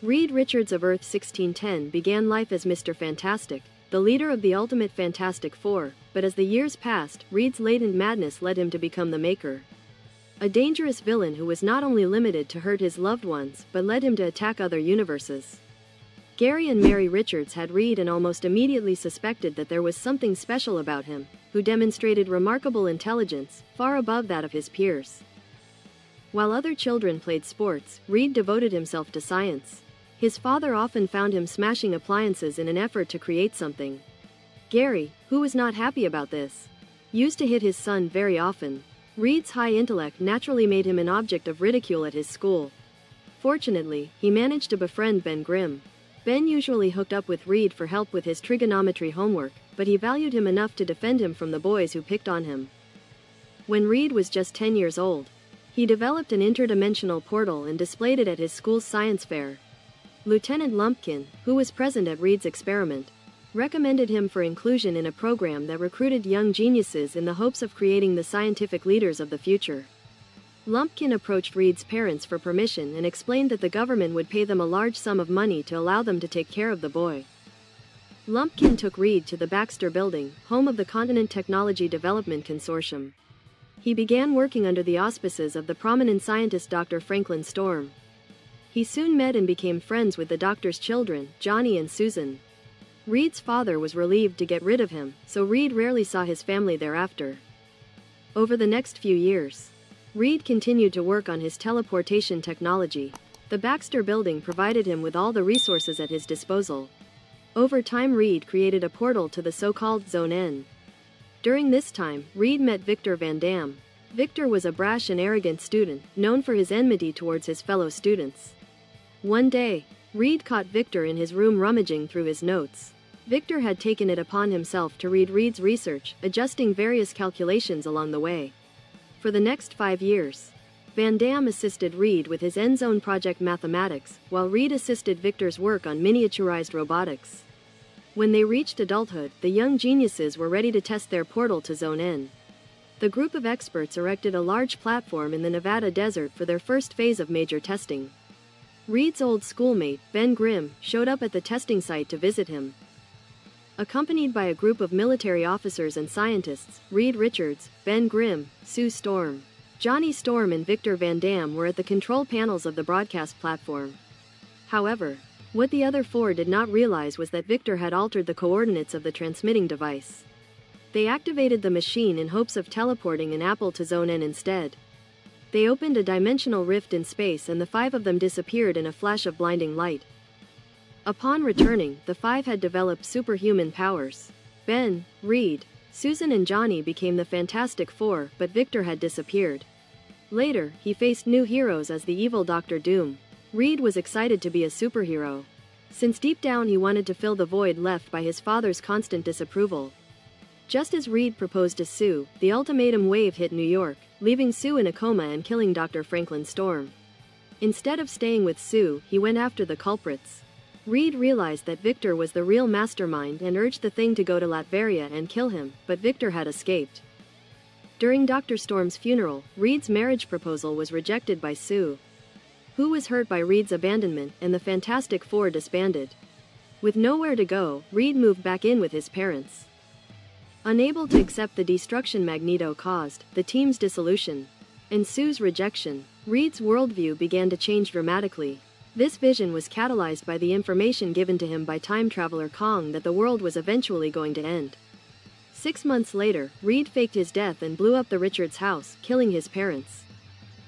Reed Richards of Earth 1610 began life as Mr. Fantastic, the leader of the Ultimate Fantastic Four, but as the years passed, Reed's latent madness led him to become the Maker. A dangerous villain who was not only limited to hurt his loved ones, but led him to attack other universes. Gary and Mary Richards had Reed and almost immediately suspected that there was something special about him, who demonstrated remarkable intelligence, far above that of his peers. While other children played sports, Reed devoted himself to science. His father often found him smashing appliances in an effort to create something. Gary, who was not happy about this, used to hit his son very often. Reed's high intellect naturally made him an object of ridicule at his school. Fortunately, he managed to befriend Ben Grimm. Ben usually hooked up with Reed for help with his trigonometry homework, but he valued him enough to defend him from the boys who picked on him. When Reed was just 10 years old, he developed an interdimensional portal and displayed it at his school's science fair. Lieutenant Lumpkin, who was present at Reed's experiment, recommended him for inclusion in a program that recruited young geniuses in the hopes of creating the scientific leaders of the future. Lumpkin approached Reed's parents for permission and explained that the government would pay them a large sum of money to allow them to take care of the boy. Lumpkin took Reed to the Baxter Building, home of the Continent Technology Development Consortium. He began working under the auspices of the prominent scientist Dr. Franklin Storm. He soon met and became friends with the doctor's children, Johnny and Susan. Reed's father was relieved to get rid of him, so Reed rarely saw his family thereafter. Over the next few years, Reed continued to work on his teleportation technology. The Baxter Building provided him with all the resources at his disposal. Over time, Reed created a portal to the so-called Zone N. During this time, Reed met Victor Van Dam. Victor was a brash and arrogant student, known for his enmity towards his fellow students. One day, Reed caught Victor in his room rummaging through his notes. Victor had taken it upon himself to read Reed's research, adjusting various calculations along the way. For the next 5 years, Van Dam assisted Reed with his End-Zone project mathematics, while Reed assisted Victor's work on miniaturized robotics. When they reached adulthood, the young geniuses were ready to test their portal to Zone N. The group of experts erected a large platform in the Nevada desert for their first phase of major testing. Reed's old schoolmate, Ben Grimm, showed up at the testing site to visit him. Accompanied by a group of military officers and scientists, Reed Richards, Ben Grimm, Sue Storm, Johnny Storm and Victor Van Dam were at the control panels of the broadcast platform. However, what the other four did not realize was that Victor had altered the coordinates of the transmitting device. They activated the machine in hopes of teleporting an apple to Zone N instead. They opened a dimensional rift in space and the 5 of them disappeared in a flash of blinding light. Upon returning, the 5 had developed superhuman powers. Ben, Reed, Susan and Johnny became the Fantastic Four, but Victor had disappeared. Later, he faced new heroes as the evil Dr. Doom. Reed was excited to be a superhero, since deep down he wanted to fill the void left by his father's constant disapproval. Just as Reed proposed to Sue, the ultimatum wave hit New York, leaving Sue in a coma and killing Dr. Franklin Storm. Instead of staying with Sue, he went after the culprits. Reed realized that Victor was the real mastermind and urged the Thing to go to Latveria and kill him, but Victor had escaped. During Dr. Storm's funeral, Reed's marriage proposal was rejected by Sue, who was hurt by Reed's abandonment, and the Fantastic Four disbanded. With nowhere to go, Reed moved back in with his parents. Unable to accept the destruction Magneto caused, the team's dissolution, and Sue's rejection, Reed's worldview began to change dramatically. This vision was catalyzed by the information given to him by time traveler Kong that the world was eventually going to end. 6 months later, Reed faked his death and blew up the Richards house, killing his parents.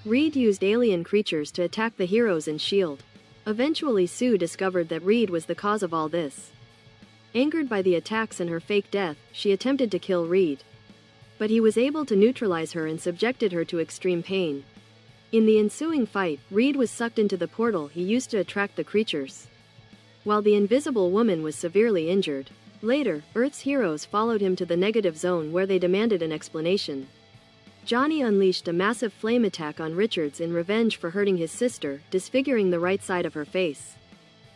Reed used alien creatures to attack the heroes in S.H.I.E.L.D. Eventually, Sue discovered that Reed was the cause of all this. Angered by the attacks and her fake death, she attempted to kill Reed. But he was able to neutralize her and subjected her to extreme pain. In the ensuing fight, Reed was sucked into the portal he used to attract the creatures, while the Invisible Woman was severely injured. Later, Earth's heroes followed him to the negative zone where they demanded an explanation. Johnny unleashed a massive flame attack on Richards in revenge for hurting his sister, disfiguring the right side of her face,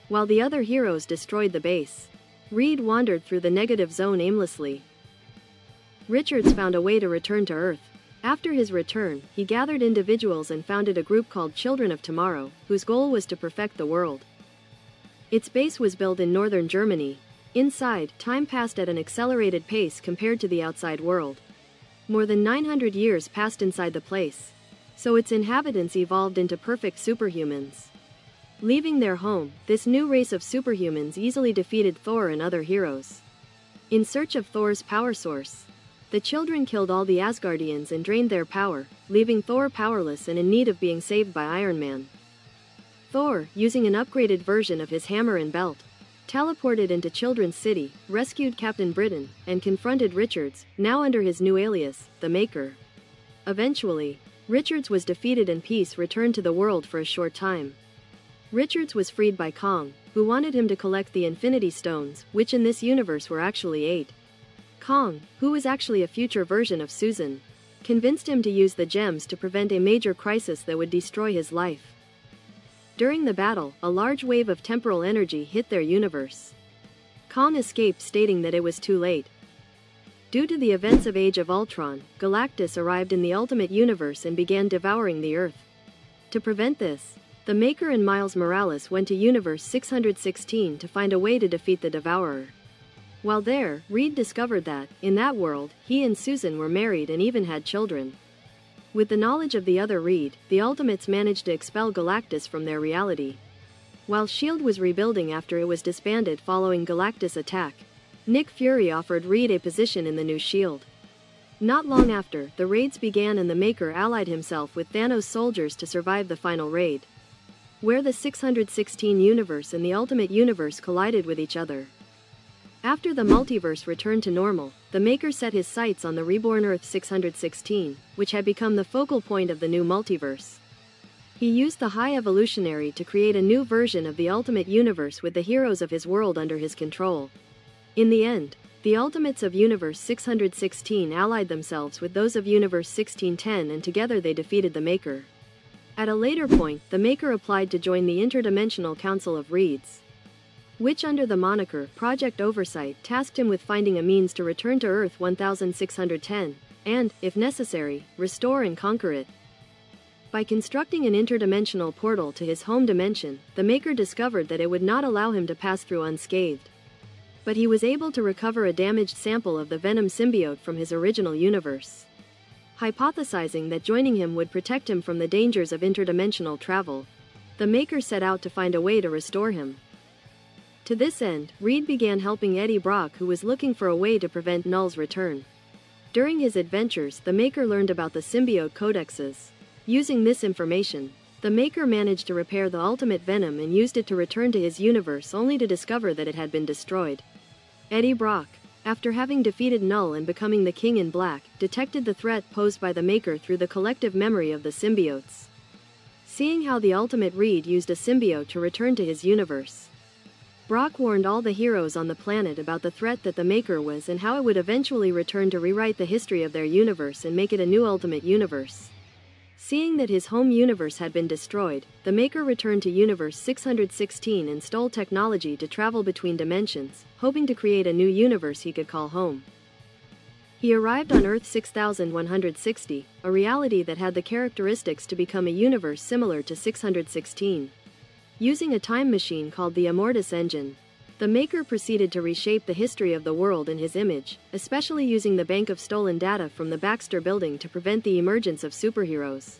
while the other heroes destroyed the base. Reed wandered through the negative zone aimlessly. Richards found a way to return to Earth. After his return, he gathered individuals and founded a group called Children of Tomorrow, whose goal was to perfect the world. Its base was built in northern Germany. Inside, time passed at an accelerated pace compared to the outside world. More than 900 years passed inside the place. So its inhabitants evolved into perfect superhumans. Leaving their home, this new race of superhumans easily defeated Thor and other heroes. In search of Thor's power source, the children killed all the Asgardians and drained their power, leaving Thor powerless and in need of being saved by Iron Man. Thor, using an upgraded version of his hammer and belt, teleported into Children's City, rescued Captain Britain, and confronted Richards, now under his new alias, the Maker. Eventually, Richards was defeated and peace returned to the world for a short time. Richards was freed by Kong, who wanted him to collect the Infinity Stones, which in this universe were actually 8. Kong, who was actually a future version of Susan, convinced him to use the gems to prevent a major crisis that would destroy his life. During the battle, a large wave of temporal energy hit their universe. Kong escaped, stating that it was too late. Due to the events of Age of Ultron, Galactus arrived in the Ultimate Universe and began devouring the Earth. To prevent this, the Maker and Miles Morales went to Universe 616 to find a way to defeat the Devourer. While there, Reed discovered that, in that world, he and Susan were married and even had children. With the knowledge of the other Reed, the Ultimates managed to expel Galactus from their reality. While S.H.I.E.L.D. was rebuilding after it was disbanded following Galactus' attack, Nick Fury offered Reed a position in the new S.H.I.E.L.D. Not long after, the raids began and the Maker allied himself with Thanos' soldiers to survive the final raid, where the 616 universe and the Ultimate Universe collided with each other. After the multiverse returned to normal, the Maker set his sights on the reborn Earth 616, which had become the focal point of the new multiverse. He used the High Evolutionary to create a new version of the Ultimate Universe with the heroes of his world under his control. In the end, the Ultimates of Universe 616 allied themselves with those of Universe 1610 and together they defeated the Maker. At a later point, the Maker applied to join the Interdimensional Council of Reeds, which under the moniker Project Oversight tasked him with finding a means to return to Earth 1610, and, if necessary, restore and conquer it. By constructing an interdimensional portal to his home dimension, the Maker discovered that it would not allow him to pass through unscathed. But he was able to recover a damaged sample of the Venom symbiote from his original universe, hypothesizing that joining him would protect him from the dangers of interdimensional travel. The Maker set out to find a way to restore him. To this end, Reed began helping Eddie Brock, who was looking for a way to prevent Null's return. During his adventures, the Maker learned about the symbiote codexes. Using this information, the Maker managed to repair the Ultimate Venom and used it to return to his universe only to discover that it had been destroyed. Eddie Brock, after having defeated Null and becoming the King in Black, detected the threat posed by the Maker through the collective memory of the symbiotes. Seeing how the Ultimate Reed used a symbiote to return to his universe, Brock warned all the heroes on the planet about the threat that the Maker was and how it would eventually return to rewrite the history of their universe and make it a new Ultimate Universe. Seeing that his home universe had been destroyed, the Maker returned to Universe 616 and stole technology to travel between dimensions, hoping to create a new universe he could call home. He arrived on Earth 6160, a reality that had the characteristics to become a universe similar to 616. Using a time machine called the Immortus Engine, the Maker proceeded to reshape the history of the world in his image, especially using the bank of stolen data from the Baxter Building to prevent the emergence of superheroes.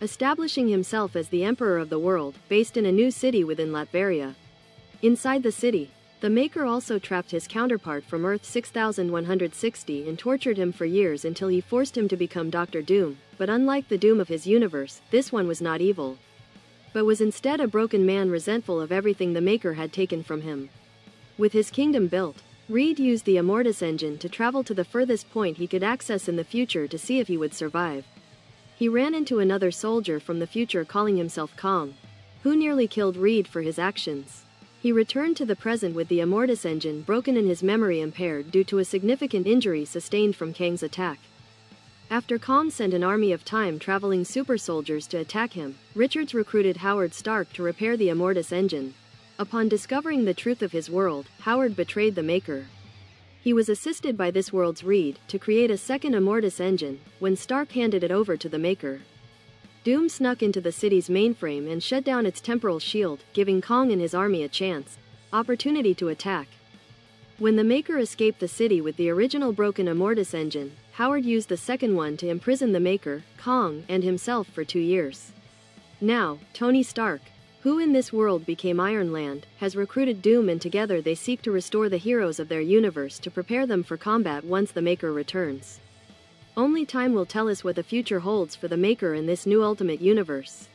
Establishing himself as the Emperor of the world, based in a new city within Latveria. Inside the city, the Maker also trapped his counterpart from Earth 6160 and tortured him for years until he forced him to become Dr. Doom, but unlike the Doom of his universe, this one was not evil, but was instead a broken man resentful of everything the Maker had taken from him. With his kingdom built, Reed used the Immortus Engine to travel to the furthest point he could access in the future to see if he would survive. He ran into another soldier from the future calling himself Kong, who nearly killed Reed for his actions. He returned to the present with the Immortus Engine broken and his memory impaired due to a significant injury sustained from Kang's attack. After Kong sent an army of time-traveling super soldiers to attack him, Richards recruited Howard Stark to repair the Immortus Engine. Upon discovering the truth of his world, Howard betrayed the Maker. He was assisted by this world's Reed to create a second Immortus Engine when Stark handed it over to the Maker. Doom snuck into the city's mainframe and shut down its temporal shield, giving Kong and his army a opportunity to attack. When the Maker escaped the city with the original broken Immortus engine, Howard used the second one to imprison the Maker, Kong, and himself for 2 years. Now, Tony Stark, who in this world became Iron Land, has recruited Doom, and together they seek to restore the heroes of their universe to prepare them for combat once the Maker returns. Only time will tell us what the future holds for the Maker in this new Ultimate Universe.